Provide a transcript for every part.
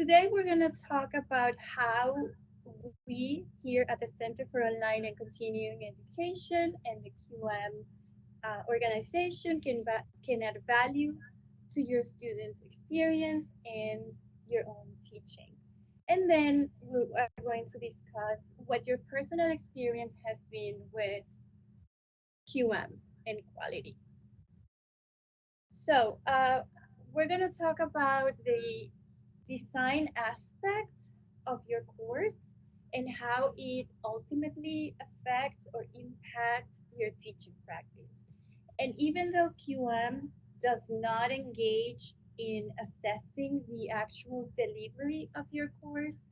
Today we're going to talk about how we here at the Center for Online and Continuing Education and the QM organization can add value to your students' experience and your own teaching. And then we are going to discuss what your personal experience has been with QM and quality. So we're going to talk about the design aspect of your course and how it ultimately affects or impacts your teaching practice. And even though QM does not engage in assessing the actual delivery of your course,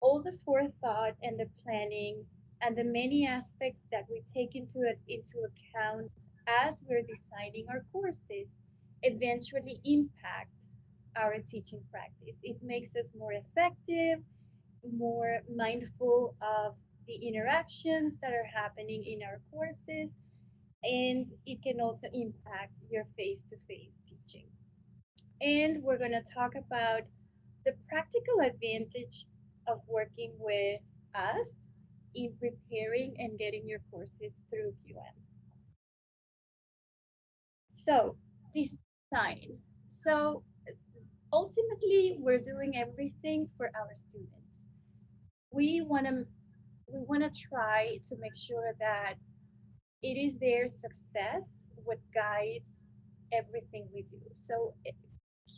all the forethought and the planning and the many aspects that we take into account as we're designing our courses eventually impact our teaching practice. It makes us more effective, more mindful of the interactions that are happening in our courses, and it can also impact your face-to-face teaching. And we're going to talk about the practical advantage of working with us in preparing and getting your courses through QM. So, design. So, ultimately, we're doing everything for our students. We want to try to make sure that it is their success what guides everything we do. So,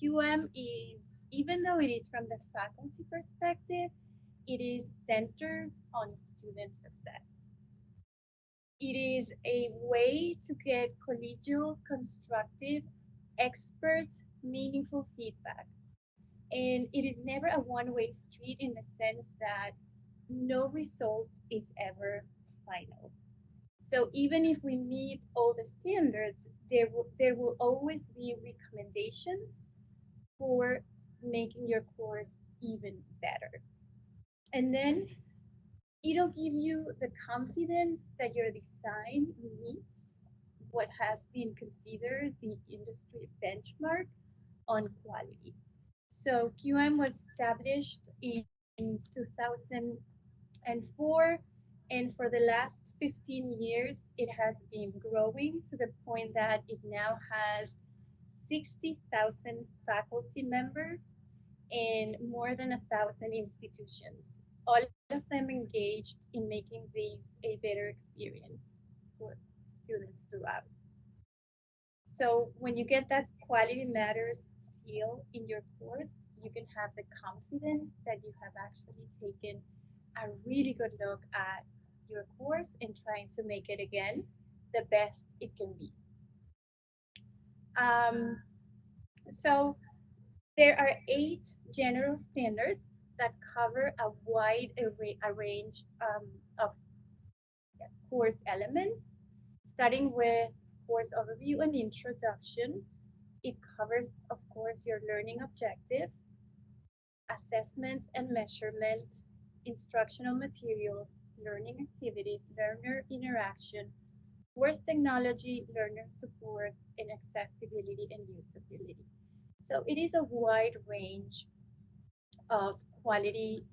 QM is, even though it is from the faculty perspective, it is centered on student success. It is a way to get collegial, constructive, expert, meaningful feedback. And it is never a one-way street in the sense that no result is ever final. So even if we meet all the standards, there will always be recommendations for making your course even better. And then it'll give you the confidence that your design meets what has been considered the industry benchmark on quality. So QM was established in 2004, and for the last 15 years, it has been growing to the point that it now has 60,000 faculty members and more than 1,000 institutions, all of them engaged in making these a better experience for students throughout. So when you get that quality matters seal in your course, you can have the confidence that you have actually taken a really good look at your course and trying to make it again the best it can be. So there are 8 general standards that cover a wide range of course elements, starting with course overview and introduction. It covers, of course, your learning objectives, assessment and measurement, instructional materials, learning activities, learner interaction, course technology, learner support, and accessibility and usability. So it is a wide range of quality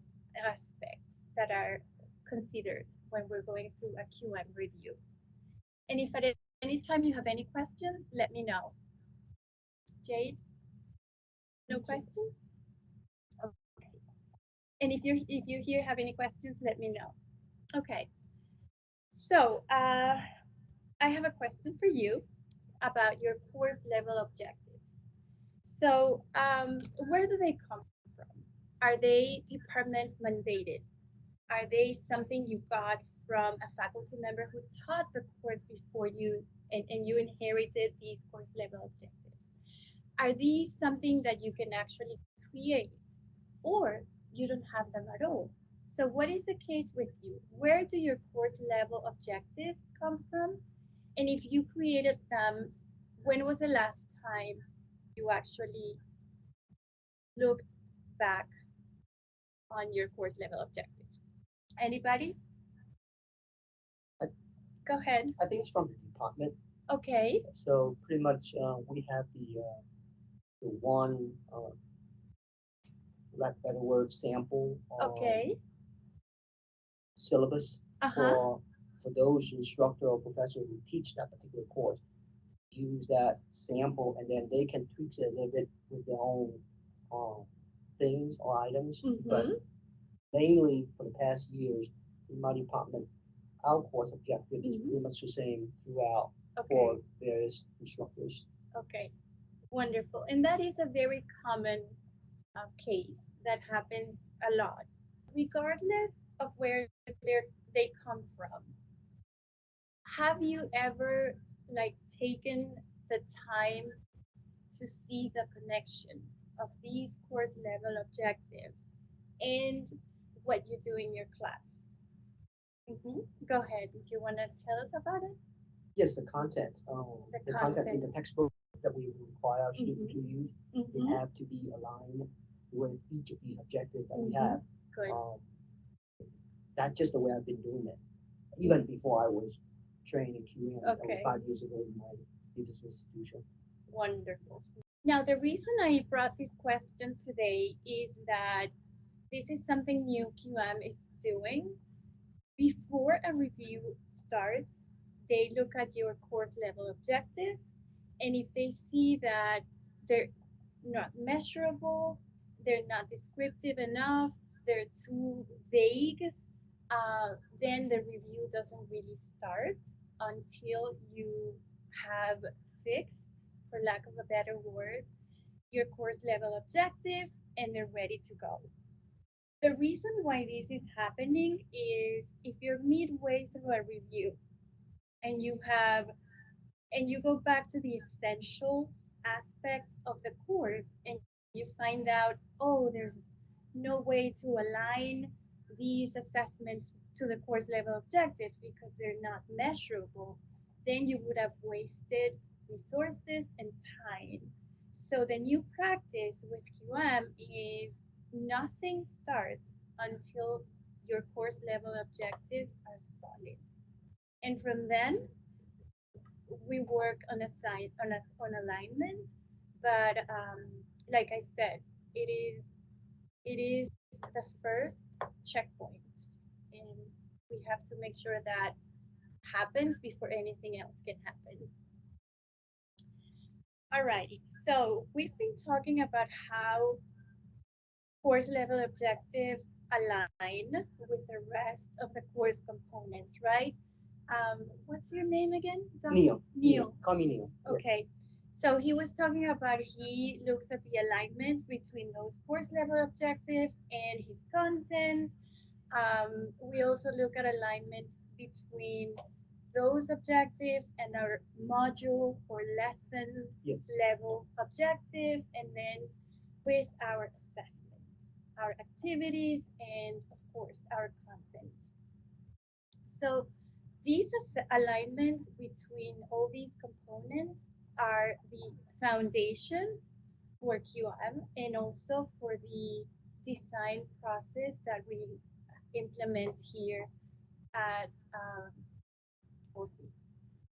aspects that are considered when we're going through a QM review. And if at any time you have any questions, let me know. Jade, no questions? Okay. And if you here have any questions, let me know. Okay. So I have a question for you about your course level objectives. So where do they come from? Are they department mandated? Are they something you got from a faculty member who taught the course before you and you inherited these course level objectives? Are these something that you can actually create or you don't have them at all? So what is the case with you? Where do your course level objectives come from? And if you created them, when was the last time you actually looked back on your course level objectives? Anybody? I, Go ahead. I think it's from the department. Okay. So pretty much we have the one lack of better word, sample Okay. syllabus Uh-huh. for those instructor or professor who teach that particular course. Use that sample, and then they can tweak it a little bit with their own um, things or items. But Mm-hmm. mainly for the past years, in my department, our course objective is Mm-hmm. pretty much the same throughout for Okay. various instructors. Okay. Wonderful. And that is a very common case that happens a lot. Regardless of where they come from, have you ever like taken the time to see the connection of these course level objectives and what you do in your class? Go ahead. If you want to tell us about it, Yes, the the content in content. the textbook that we require our students Mm-hmm. to use, they Mm-hmm. have to be aligned with each of the objectives that we Mm-hmm. have. Good. Um, that's just the way I've been doing it. Even before I was trained in QM, that was Okay. 5 years ago in my previous institution. Wonderful. Now, the reason I brought this question today is that this is something new QM is doing. Before a review starts, they look at your course level objectives, and if they see that they're not measurable, they're not descriptive enough, they're too vague, then the review doesn't really start until you have fixed, for lack of a better word, your course level objectives and they're ready to go. The reason why this is happening is if you're midway through a review and you go back to the essential aspects of the course and you find out, oh, there's no way to align these assessments to the course level objectives because they're not measurable, then you would have wasted resources and time. So the new practice with QM is nothing starts until your course level objectives are solid. And from then, we work on a side on alignment, but like I said, it is the first checkpoint, and we have to make sure that happens before anything else can happen. Alrighty, so we've been talking about how course level objectives align with the rest of the course components, right? What's your name again? Neil, Neil. call me Neil. Yes. Okay. So he was talking about he looks at the alignment between those course level objectives and his content. We also look at alignment between those objectives and our module or lesson Yes. level objectives, and then with our assessments, our activities, and of course, our content. So these alignments between all these components are the foundation for QM and also for the design process that we implement here at COCE.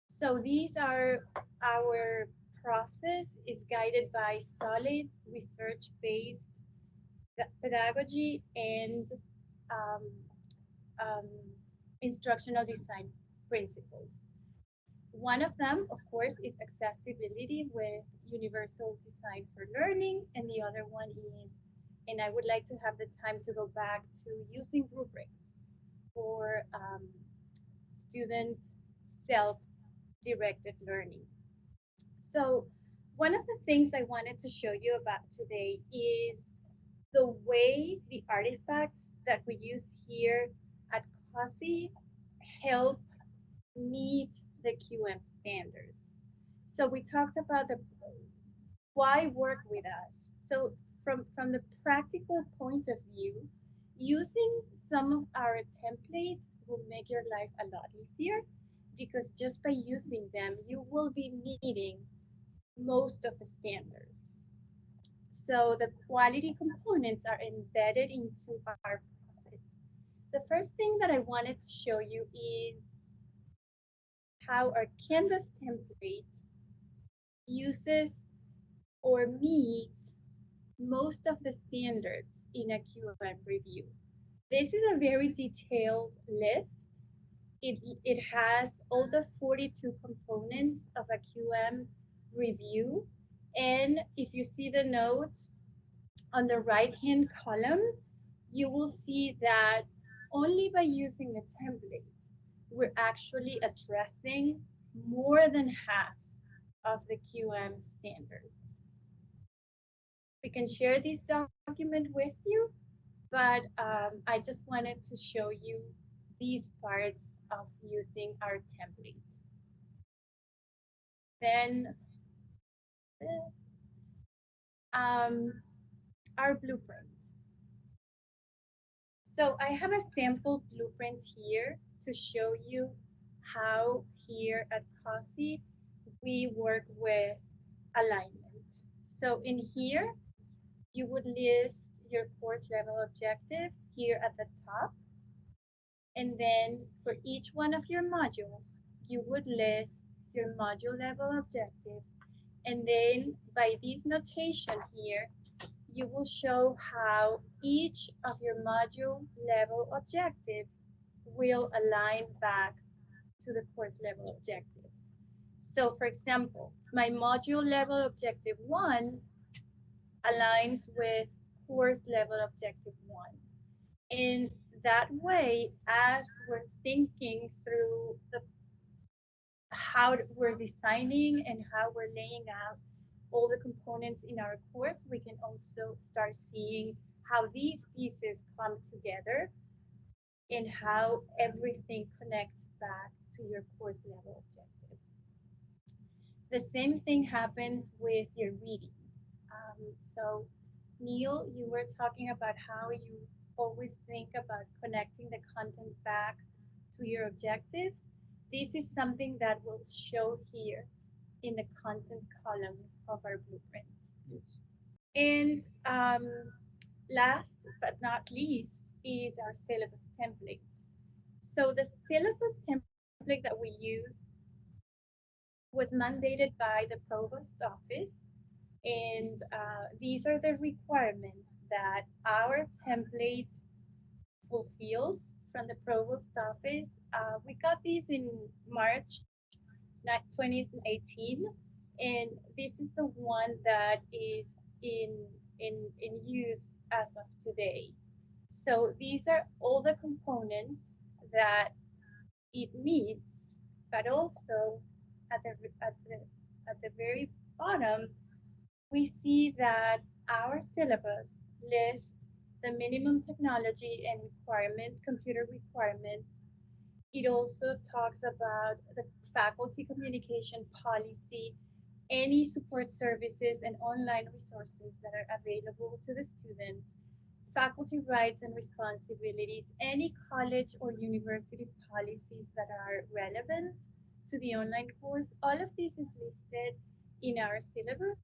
So these are our process is guided by solid research-based pedagogy and um, um, instructional design principles. One of them, of course, is accessibility with universal design for learning, and the other one is, and I would like to have the time to go back to using rubrics for student self-directed learning. So one of the things I wanted to show you about today is the way the artifacts that we use here at COSI help meet the QM standards. So we talked about the why work with us. So from the practical point of view, using some of our templates will make your life a lot easier because just by using them, you will be meeting most of the standards. So the quality components are embedded into our process. The first thing that I wanted to show you is how our Canvas template uses or meets most of the standards in a QM review. This is a very detailed list. It has all the 42 components of a QM review. And if you see the notes on the right hand column, you will see that only by using the template, we're actually addressing more than half of the QM standards. We can share this document with you, but I just wanted to show you these parts of using our template. Then this, our blueprint. So I have a sample blueprint here to show you how here at COCE we work with alignment. So in here, you would list your course level objectives here at the top. And then for each one of your modules, you would list your module level objectives. And then by this notation here, you will show how each of your module level objectives will align back to the course level objectives. So for example, my module level objective 1 aligns with course level objective 1. In that way, as we're thinking through how we're designing and how we're laying out all the components in our course, we can also start seeing how these pieces come together and how everything connects back to your course level objectives. The same thing happens with your readings. So Neil, you were talking about how you always think about connecting the content back to your objectives. This is something that will show here in the content column of our blueprint. Yes. And last but not least is our syllabus template. So the syllabus template that we use was mandated by the provost office, and these are the requirements that our template fulfills from the provost office. We got these in March 2018, and this is the one that is in use as of today. So these are all the components that it meets, but also at the at the at the very bottom, we see that our syllabus lists the minimum technology and computer requirements. It also talks about the faculty communication policy, any support services and online resources that are available to the students, faculty rights and responsibilities, any college or university policies that are relevant to the online course. All of this is listed in our syllabus,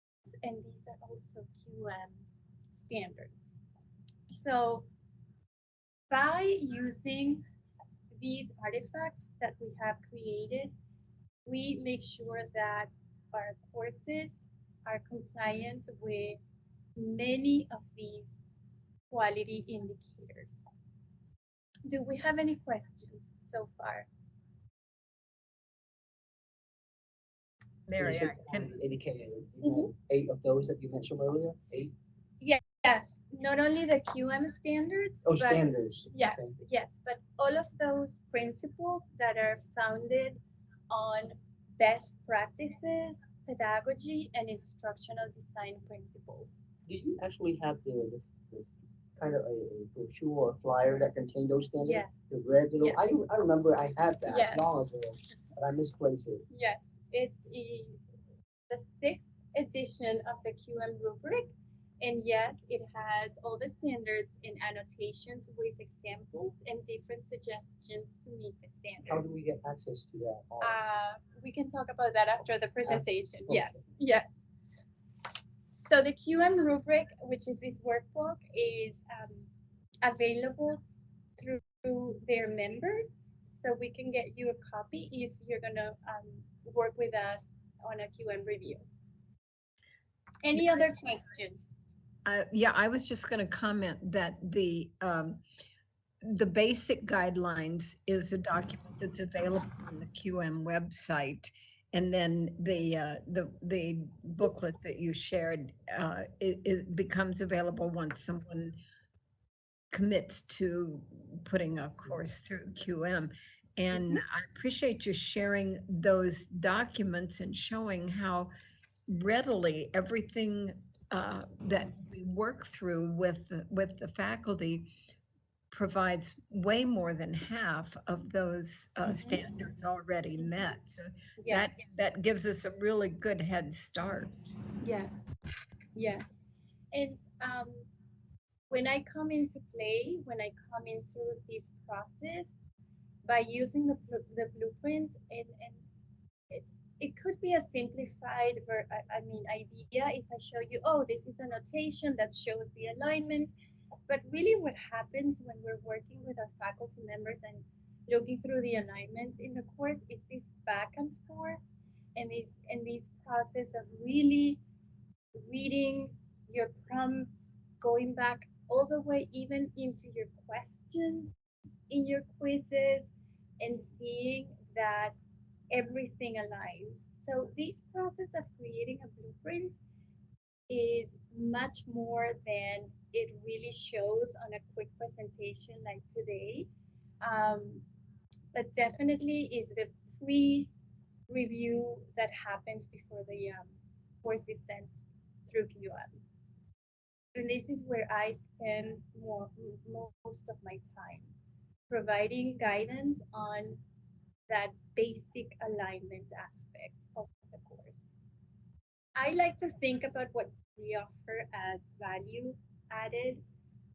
and these are also QM standards. So by using these artifacts that we have created, we make sure that our courses are compliant with many of these quality indicators. Do we have any questions so far? Mary, indicated eight of those that you mentioned earlier. 8. Yes, not only the QM standards. Oh, standards. Yes, Okay. yes, but all of those principles that are founded on best practices, pedagogy, and instructional design principles. Do you actually have the kind of a brochure or flyer that contained those standards? Yes. The red little. Yes. I remember I had that Yes. long ago, but I misplaced it. Yes, it's the 6th edition of the QM rubric. And yes, it has all the standards and annotations with examples and different suggestions to meet the standard. How do we get access to that? We can talk about that after the presentation. Okay. Yes, yes. So the QM rubric, which is this workbook, is available through their members. So we can get you a copy if you're gonna work with us on a QM review. Any other questions? Yeah, I was just going to comment that the basic guidelines is a document that's available on the QM website, and then the booklet that you shared, it becomes available once someone commits to putting a course through QM. And Mhm. I appreciate you sharing those documents and showing how readily everything that we work through with the faculty provides way more than half of those Mhm. standards already met. Mhm. So that Yes, that gives us a really good head start. yes, yes. And when I come into play, when I come into this process, by using the blueprint, and it could be a simplified I mean idea if I show you, oh, this is a notation that shows the alignment. But really what happens when we're working with our faculty members and looking through the alignments in the course is this back and forth, and this process of really reading your prompts, going back all the way even into your questions in your quizzes, and seeing that everything aligns. So this process of creating a blueprint is much more than it really shows on a quick presentation like today. Um, but definitely is the pre-review that happens before the course is sent through QM. And this is where I spend most of my time providing guidance on that basic alignment aspect of the course. I like to think about what we offer as value added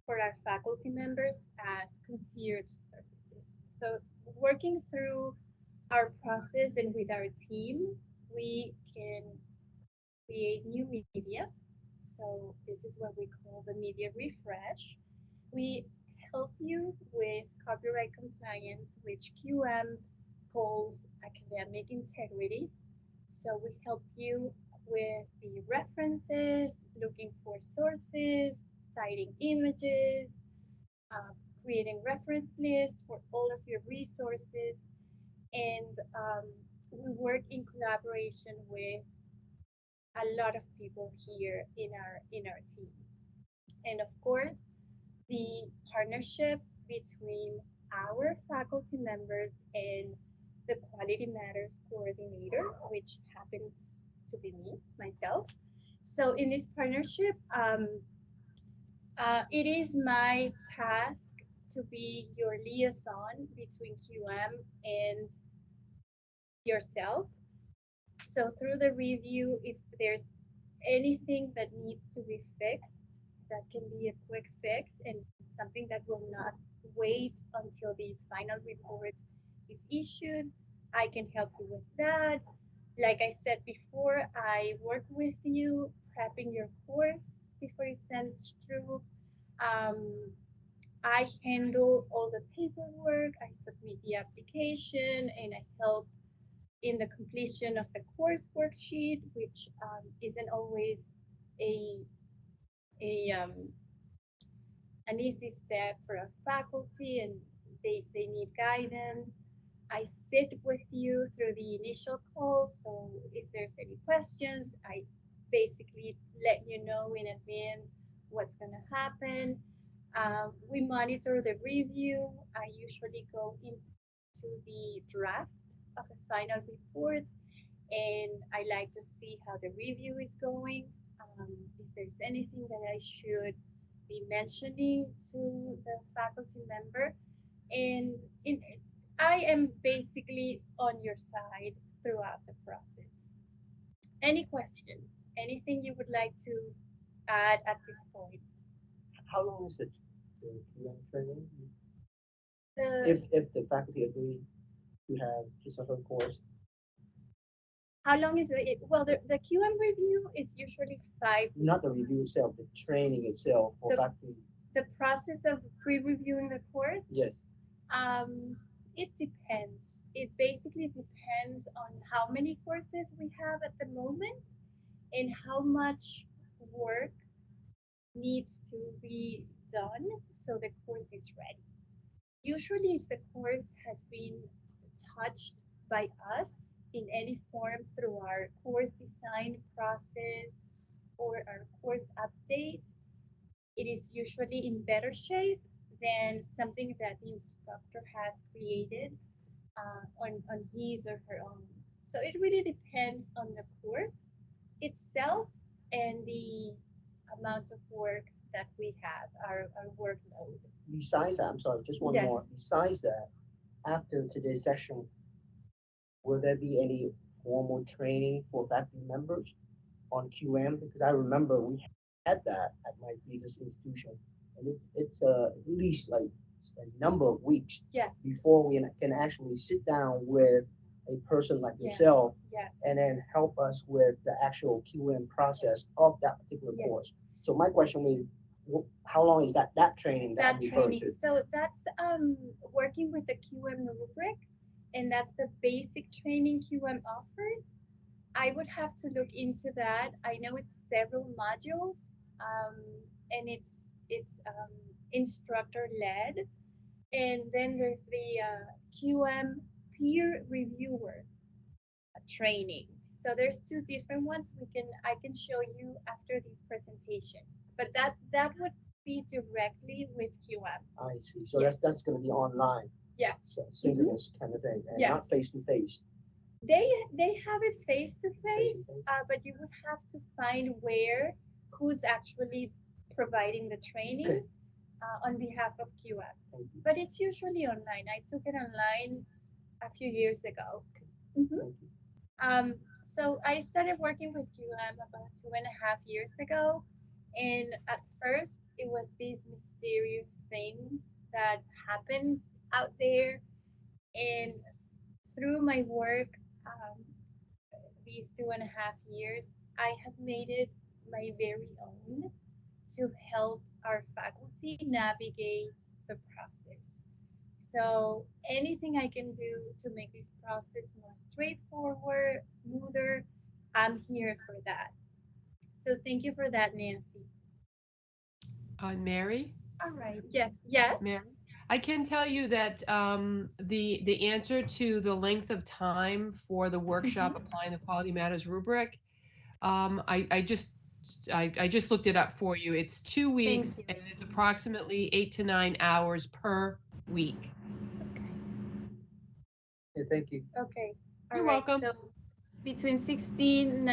for our faculty members as concierge services. So, working through our process and with our team, we can create new media. So, this is what we call the media refresh. We help you with copyright compliance, which QM calls academic integrity. So we help you with the references, looking for sources, citing images, uh, creating reference lists for all of your resources, and we work in collaboration with a lot of people here in our team. And of course, the partnership between our faculty members and the Quality Matters coordinator, which happens to be me, myself. So, in this partnership, it is my task to be your liaison between QM and yourself. So, through the review, if there's anything that needs to be fixed, that can be a quick fix and something that will not wait until the final report is issued, I can help you with that. Like I said before, I work with you prepping your course before it's sent through. Um, I handle all the paperwork, I submit the application, and I help in the completion of the course worksheet, which isn't always a, a an easy step for a faculty, and they need guidance. I sit with you through the initial call, so if there's any questions, I basically let you know in advance what's going to happen. We monitor the review. I usually go into the draft of the final report, and I like to see how the review is going. If there's anything that I should be mentioning to the faculty member, and in, I am basically on your side throughout the process. Any questions? Anything you would like to add at this point? How long is it, the QM training? The If the faculty agree to have his or her course, How long is it? Well, the QM review is usually five not the weeks. review itself, the training itself for The faculty. the process of pre-reviewing the course, Yes. um, it depends. It basically depends on how many courses we have at the moment and how much work needs to be done so the course is ready. Usually, if the course has been touched by us in any form through our course design process or our course update, it is usually in better shape than something that the instructor has created on his or her own. So it really depends on the course itself and the amount of work that we have, our workload. Besides that, I'm sorry, just one Yes. more. Besides that, after today's session, will there be any formal training for faculty members on QM? Because I remember we had that at my previous institution, and it's at least like a number of weeks Yes. before we can actually sit down with a person like Yes. yourself Yes. and then help us with the actual QM process of that particular Yes. course. So my question is, how long is that training that I'm That referring training. to? So that's working with the QM rubric, and that's the basic training QM offers. I would have to look into that. I know it's several modules, um, and it's instructor led, and then there's the QM peer reviewer training. So there's two different ones. I can show you after this presentation. But that would be directly with QM. I see. So Yeah. that's going to be online, Yes. so synchronous kind of thing, and not Yes. face to face. They have it face to face, but you would have to find who's actually providing the training Okay. on behalf of QM. Thank you. But it's usually online. I took it online a few years ago. Mhm. Thank you. So I started working with QM about 2.5 years ago, and at first it was this mysterious thing that happens out there, and through my work, um, these 2.5 years, I have made it my very own to help our faculty navigate the process. So anything I can do to make this process more straightforward, smoother, I'm here for that. So thank you for that, Nancy. Mary? All right. Yes. Yes. Mary? I can tell you that the answer to the length of time for the workshop Mhm. applying the Quality Matters rubric, I just looked it up for you. It's two Thank weeks you. and it's approximately 8 to 9 hours per week. Okay. Yeah, thank you. Okay. All You're right. welcome. So between 16,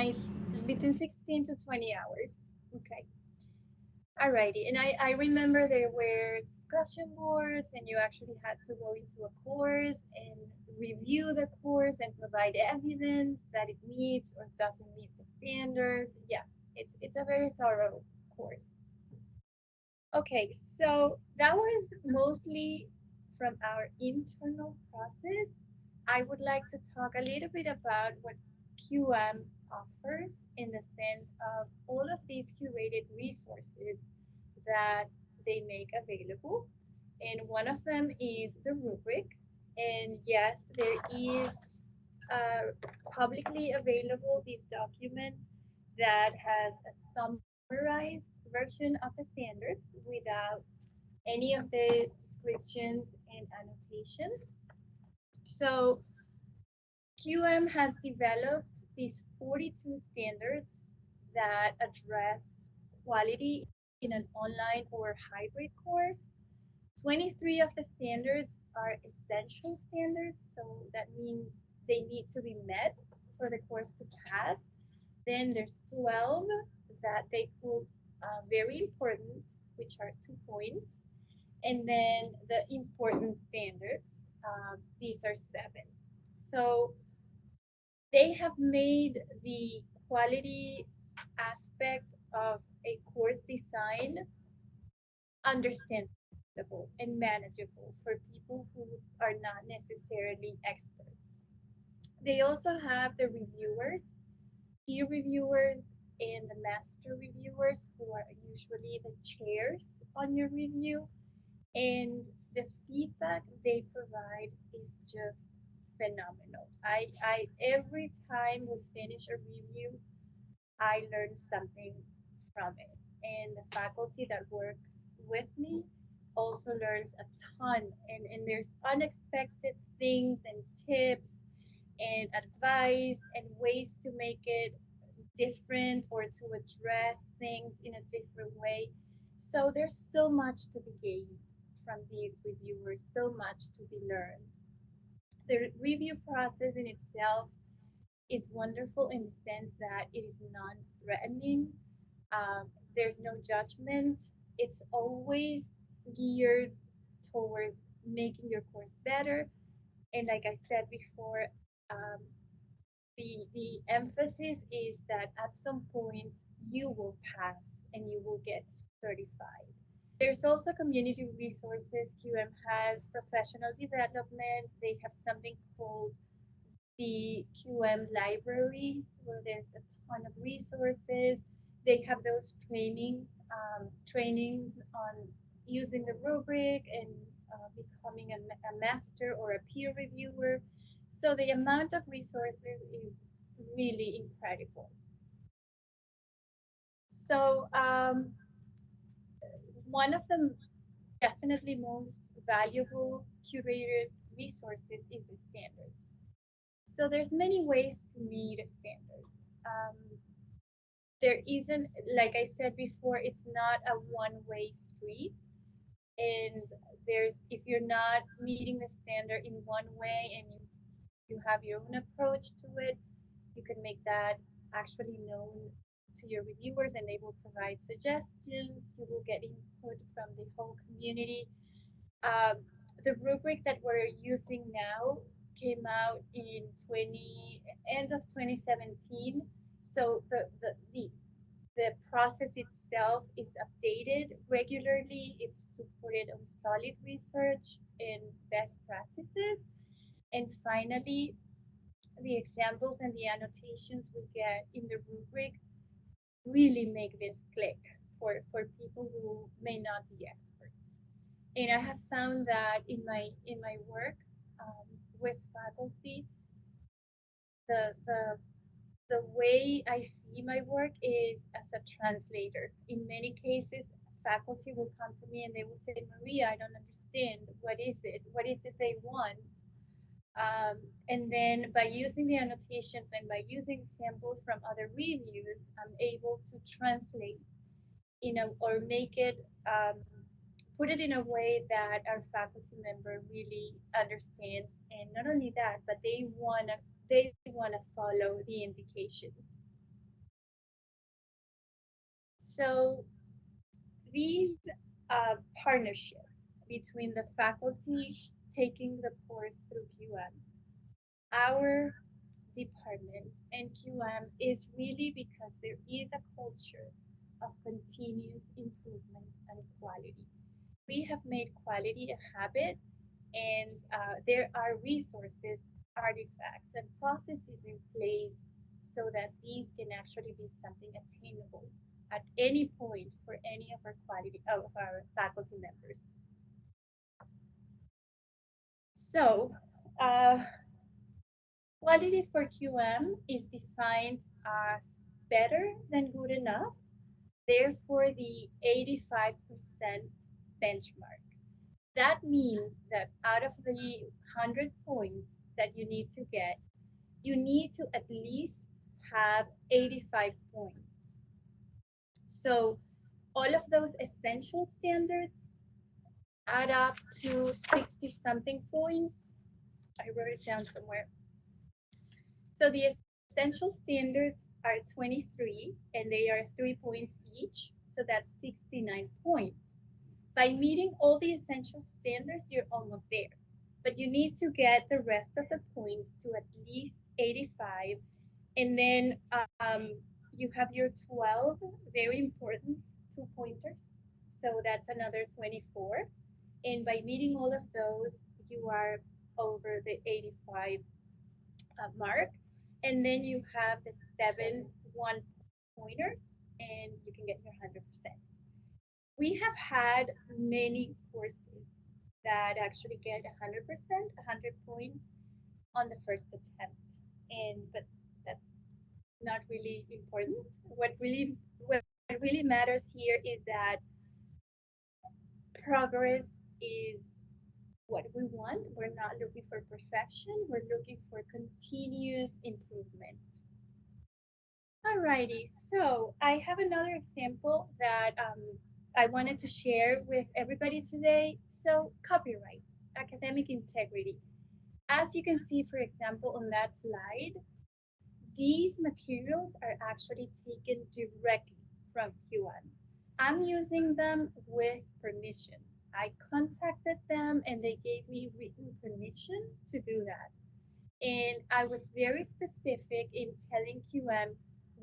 between 16 to 20 hours. Okay. Alrighty, and I remember there were discussion boards, and you actually had to go into a course and review the course and provide evidence that it meets or doesn't meet the standards. Yeah, it's a very thorough course. Okay, so that was mostly from our internal process. I would like to talk a little bit about what QM offers in the sense of all of these curated resources that they make available. And one of them is the rubric. And yes, there is publicly available this document that has a summarized version of the standards without any of the descriptions and annotations. So QM has developed these 42 standards that address quality in an online or hybrid course. 23 of the standards are essential standards, so that means they need to be met for the course to pass. Then there's 12 that they put very important, which are 2 points. And then the important standards, these are 7. So they have made the quality aspect of a course design understandable and manageable for people who are not necessarily experts. They also have the reviewers, peer reviewers, and the master reviewers, who are usually the chairs on your review. And the feedback they provide is just phenomenal. I every time we finish a review, I learn something from it. and the faculty that works with me also learns a ton. And there's unexpected things and tips and advice and ways to make it different or to address things in a different way. So there's so much to be gained from these reviewers, so much to be learned. The review process in itself is wonderful in the sense that it is non-threatening. There's no judgment. It's always geared towards making your course better. And like I said before, the emphasis is that at some point you will pass and you will get certified. There's also community resources. QM has professional development. They have something called the QM library where there's a ton of resources. They have those trainings on using the rubric and becoming a master or a peer reviewer. So the amount of resources is really incredible. So one of the definitely most valuable curated resources is the standards. So there's many ways to meet a standard. Um, there isn't, like I said before, it's not a one-way street. And there's, if you're not meeting the standard in one way and you have your own approach to it, you can make that actually known to your reviewers and they will provide suggestions. You will get input from the whole community. Um, the rubric that we're using now came out in 20 end of 2017. So the process itself is updated regularly. It's supported on solid research and best practices. And finally, the examples and the annotations we get in the rubric really make this click for people who may not be experts. And I have found that in my work with faculty, the the the way I see my work is as a translator. In many cases, faculty will come to me and they will say, Maria, I don't understand. What is it? What is it they want? And then by using the annotations and by using samples from other reviews, I'm able to translate or make it put it in a way that our faculty member really understands. And not only that, but they wanna follow the indications. So these partnership between the faculty taking the course through QM, our department and QM is really because there is a culture of continuous improvement and quality. We have made quality a habit, and there are resources, artifacts, and processes in place so that these can actually be something attainable at any point for any of our faculty members. So, uh, quality for QM is defined as better than good enough, therefore the 85% benchmark. That means that out of the 100 points that you need to get, you need to at least have 85 points. So all of those essential standards add up to 60 something points. I wrote it down somewhere. So the essential standards are 23 and they are 3 points each. So that's 69 points. By meeting all the essential standards, you're almost there. But you need to get the rest of the points to at least 85. And then you have your 12 very important 2 pointers. So that's another 24. And by meeting all of those, you are over the 85 mark. And then you have the 7 1 pointers, and you can get your 100%. We have had many courses that actually get 100%, 100 points on the first attempt. And but that's not really important. What really really matters here is that progress is what we want. We're not looking for perfection, we're looking for continuous improvement. Alrighty, so I have another example that I wanted to share with everybody today. So, copyright, academic integrity. As you can see, for example, on that slide, these materials are actually taken directly from QM. I'm using them with permission. I contacted them and they gave me written permission to do that. And I was very specific in telling QM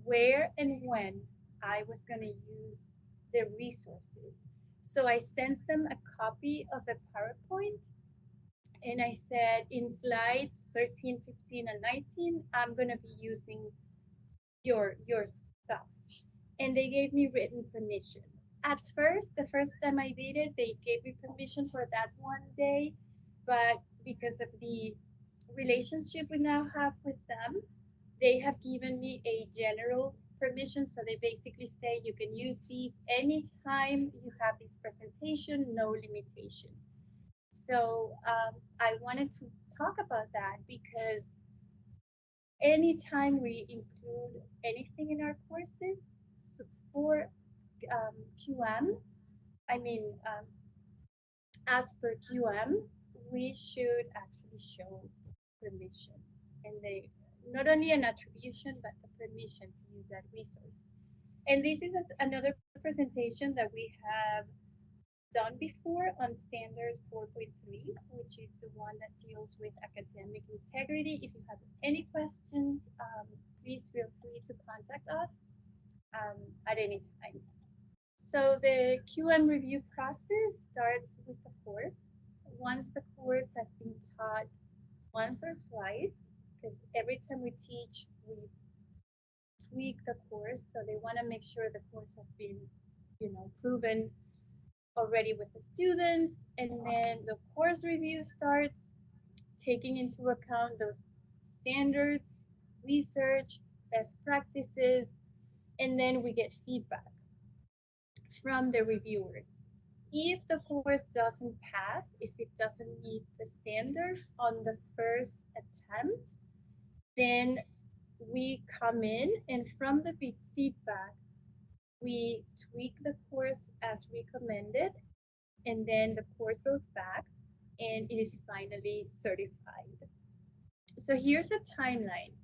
where and when I was going to use the resources. So I sent them a copy of the PowerPoint and I said in slides 13, 15, and 19, I'm going to be using your stuff. And they gave me written permission. At first, the first time I did it, they gave me permission for that one day, but because of the relationship we now have with them, they have given me a general permission. So they basically say you can use these anytime you have this presentation, no limitation. So I wanted to talk about that because anytime we include anything in our courses, so for QM, I mean, as per QM, we should actually show permission. And they not only an attribution, but the permission to use that resource. And this is another presentation that we have done before on standard 4.3, which is the one that deals with academic integrity. If you have any questions, please feel free to contact us at any time. So the QM review process starts with the course. Once the course has been taught once or twice, because every time we teach, we tweak the course. So they want to make sure the course has been, proven already with the students. And then the course review starts, taking into account those standards, research, best practices, and then we get feedback from the reviewers. If the course doesn't pass, if it doesn't meet the standard on the first attempt, then we come in and from the feedback, we tweak the course as recommended, and then the course goes back and it is finally certified. So here's a timeline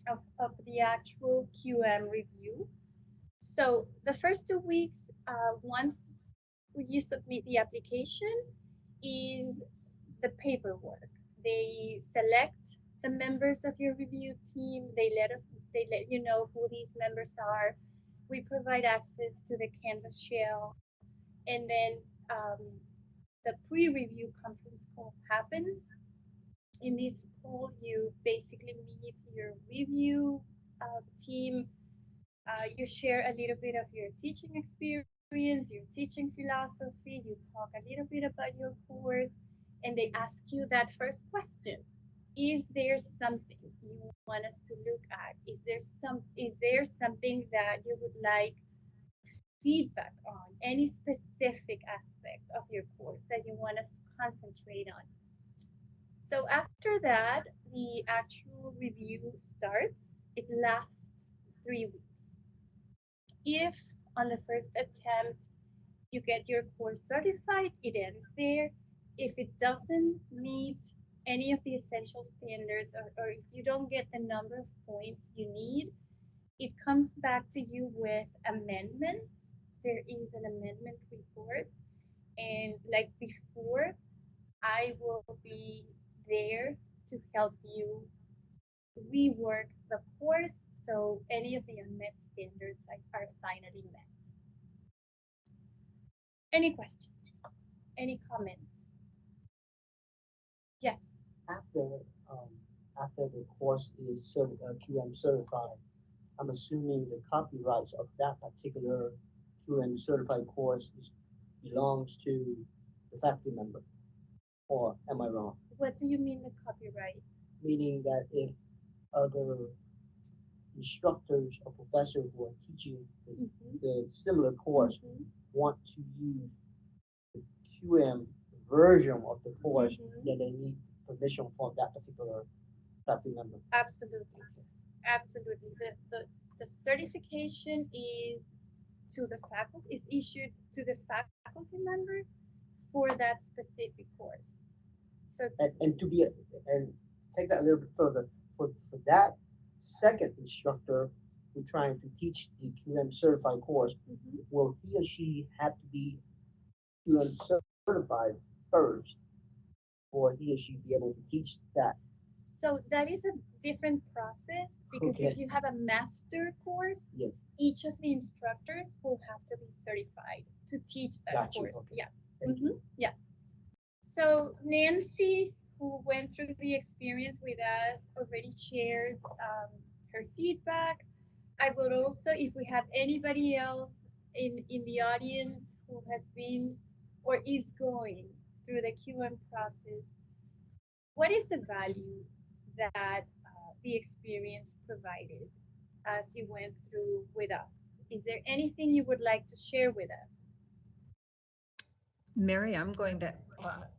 of the actual QM review. So the first 2 weeks, once you submit the application, is the paperwork. They select the members of your review team. They let you know who these members are. We provide access to the Canvas shell, and then the pre-review conference call happens. In this call, you basically meet your review team. You share a little bit of your teaching experience, your teaching philosophy. You talk a little bit about your course, and they ask you that first question: is there something you want us to look at? Is there something that you would like feedback on? Any specific aspect of your course that you want us to concentrate on? So after that, the actual review starts. It lasts 3 weeks. If on the first attempt you get your course certified, it ends there. If it doesn't meet any of the essential standards, or if you don't get the number of points you need, it comes back to you with amendments. There is an amendment report. And like before, I will be there to help you rework the course so any of the unmet standards are finally met. Any questions? Any comments? Yes. After um, after the course is QM certified, I'm assuming the copyrights of that particular QM certified course belongs to the faculty member, or am I wrong? What do you mean the copyright? Meaning that if other instructors or professors who are teaching the Mhm. the similar course Mhm. want to use the QM version of the course, Mhm. then they need permission from that particular faculty member. Absolutely. Absolutely. The certification is to the faculty, is issued to the faculty member for that specific course. So And to be and take that a little bit further, for that second instructor who's trying to teach the QM certified course, mhm. will he or she have to be QM certified first, or he or she be able to teach that? So that is a different process because if Okay. you have a master course, Yes. each of the instructors will have to be certified to teach that Got you. course. Okay. Yes. Thank you. Yes. So Nancy, who went through the experience with us, already shared her feedback. I would also, if we have anybody else in the audience who has been or is going through the QM process, what is the value that the experience provided as you went through with us? Is there anything you would like to share with us? Mary, I'm going to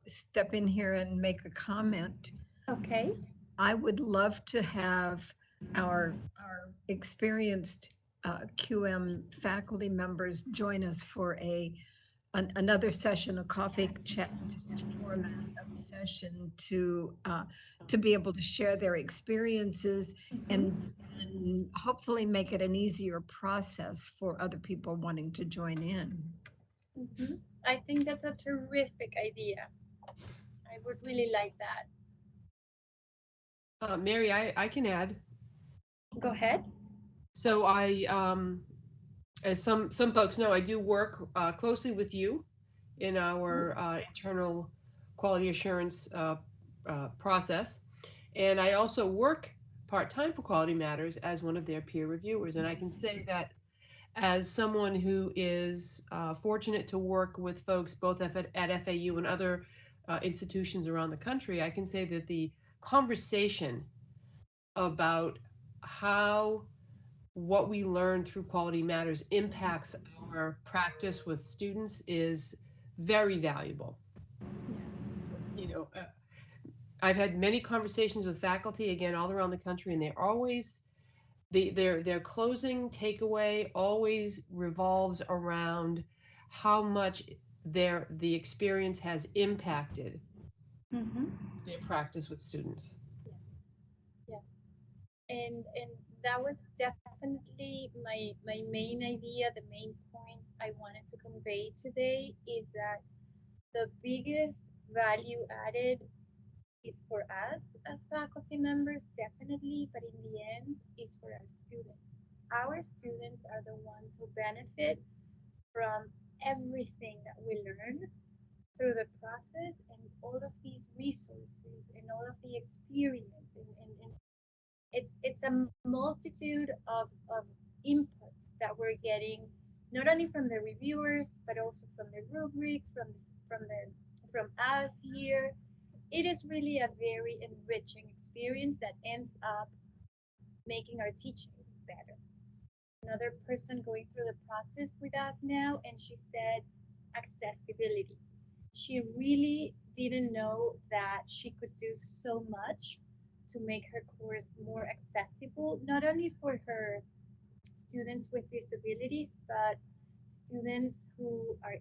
step in here and make a comment. Okay. I would love to have our experienced QM faculty members join us for another session, a coffee chat format of session to be able to share their experiences and Mhm. and hopefully make it an easier process for other people wanting to join in. Mhm. I think that's a terrific idea. I would really like that. Mary, I can add. Go ahead. So as some folks know, I do work closely with you in our internal quality assurance process, and I also work part time for Quality Matters as one of their peer reviewers. And I can say that as someone who is fortunate to work with folks both at FAU and other institutions around the country, I can say that the conversation about how what we learn through Quality Matters impacts our practice with students is very valuable. Yes. You know, I've had many conversations with faculty again all around the country, and they're always their closing takeaway always revolves around how much the experience has impacted Mm-hmm. their practice with students. Yes. Yes. And that was definitely my main idea, the main point I wanted to convey today is that the biggest value added is for us as faculty members, definitely, but in the end, is for our students. Our students are the ones who benefit from everything that we learn through the process and all of these resources and all of the experience and it's a multitude of inputs that we're getting not only from the reviewers but also from the rubric from us here. It is really a very enriching experience that ends up making our teaching better. Another person going through the process with us now, and she said accessibility. She really didn't know that she could do so much to make her course more accessible, not only for her students with disabilities, but students who are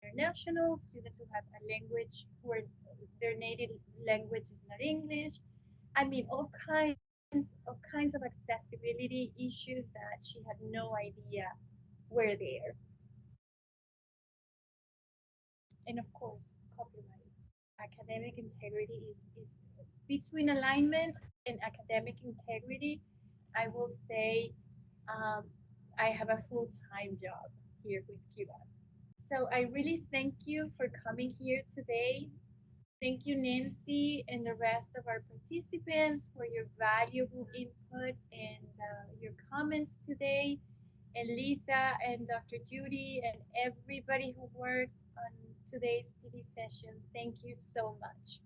international, students who have a language where their native language is not English. I mean, all kinds of accessibility issues that she had no idea were there. And of course, copyright. Academic integrity is between alignment and academic integrity. I will say um, I have a full time job here with Cuba. So I really thank you for coming here today. Thank you, Nancy, and the rest of our participants for your valuable input and your comments today. And Lisa and Dr. Judy and everybody who worked on today's PD session, thank you so much.